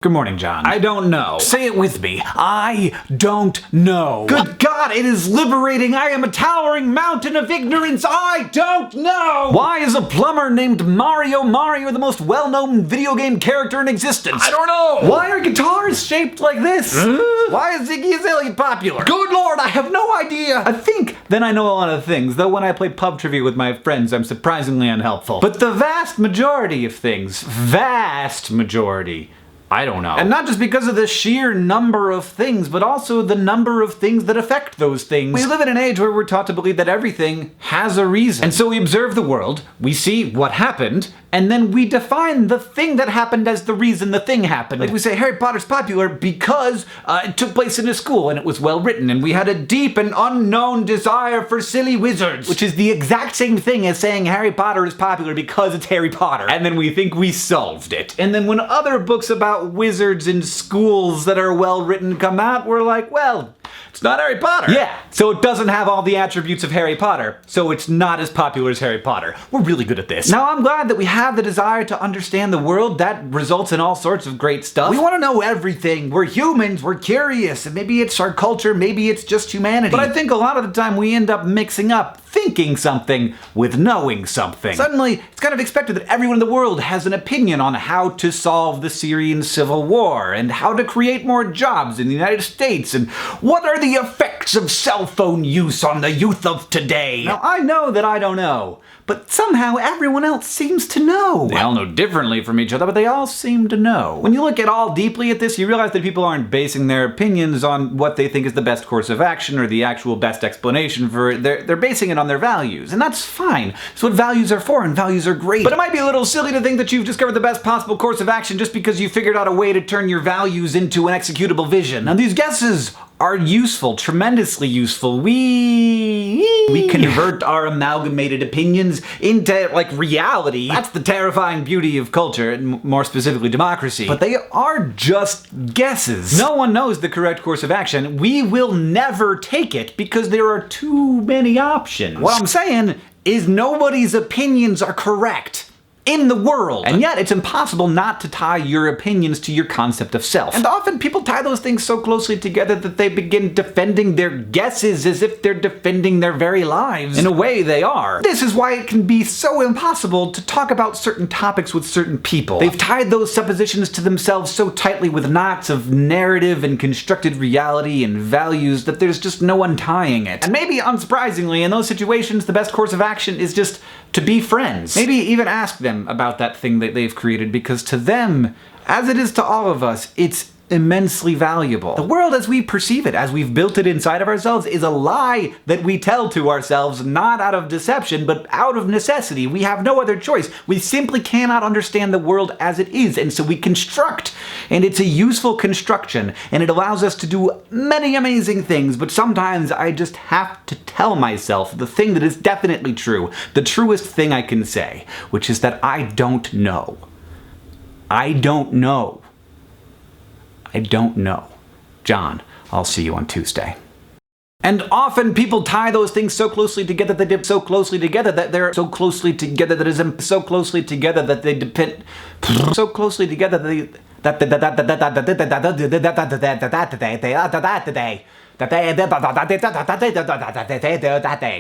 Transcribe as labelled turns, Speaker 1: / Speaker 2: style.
Speaker 1: Good morning, John. I don't know. Say it with me. I don't know. Good God, it is liberating. I am a towering mountain of ignorance. I don't know. Why is a plumber named Mario the most well-known video game character in existence? I don't know. Why are guitars shaped like this? Why is Ziggy Azalea popular? Good Lord, I have no idea. I think then I know a lot of things, though when I play pub trivia with my friends, I'm surprisingly unhelpful. But the vast majority of things, vast majority, I don't know. And not just because of the sheer number of things, but also the number of things that affect those things. We live in an age where we're taught to believe that everything has a reason. And so we observe the world, we see what happened, and then we define the thing that happened as the reason the thing happened. Like we say Harry Potter's popular because it took place in a school and it was well written and we had a deep and unknown desire for silly wizards. Which is the exact same thing as saying Harry Potter is popular because it's Harry Potter. And then we think we solved it. And then when other books about wizards in schools that are well written come out, we're like, well, it's not Harry Potter. Yeah, so it doesn't have all the attributes of Harry Potter, so it's not as popular as Harry Potter. We're really good at this. Now, I'm glad that we have the desire to understand the world. That results in all sorts of great stuff. We want to know everything. We're humans, we're curious, and maybe it's our culture, maybe it's just humanity. But I think a lot of the time we end up mixing up thinking something with knowing something. Suddenly, it's kind of expected that everyone in the world has an opinion on how to solve the Syrian civil war, and how to create more jobs in the United States, and what are the effects of cell phone use on the youth of today? Now, I know that I don't know, but somehow everyone else seems to know. They all know differently from each other, but they all seem to know. When you look at all deeply at this, you realize that people aren't basing their opinions on what they think is the best course of action or the actual best explanation for it. They're basing it on their values, and that's fine. That's what values are for, and values are great. But it might be a little silly to think that you've discovered the best possible course of action just because you figured out a way to turn your values into an executable vision. Now, these guesses are useful, tremendously useful. We convert our amalgamated opinions into, like, reality. That's the terrifying beauty of culture, and more specifically democracy. But they are just guesses. No one knows the correct course of action. We will never take it because there are too many options. What I'm saying is nobody's opinions are correct in the world. And yet, it's impossible not to tie your opinions to your concept of self. And often people tie those things so closely together that they begin defending their guesses as if they're defending their very lives. In a way, they are. This is why it can be so impossible to talk about certain topics with certain people. They've tied those suppositions to themselves so tightly with knots of narrative and constructed reality and values that there's just no untying it. And maybe, unsurprisingly, in those situations, the best course of action is just to be friends. Maybe even ask them about that thing that they've created, because to them, as it is to all of us, it's immensely valuable. The world as we perceive it, as we've built it inside of ourselves, is a lie that we tell to ourselves, not out of deception, but out of necessity. We have no other choice. We simply cannot understand the world as it is, and so we construct. And it's a useful construction, and it allows us to do many amazing things, but sometimes I just have to tell myself the thing that is definitely true, the truest thing I can say, which is that I don't know. I don't know. I don't know. John, I'll see you on Tuesday. And often people tie those things so closely together that they're so closely together that they're so closely together that is so closely together that they depend so closely together that they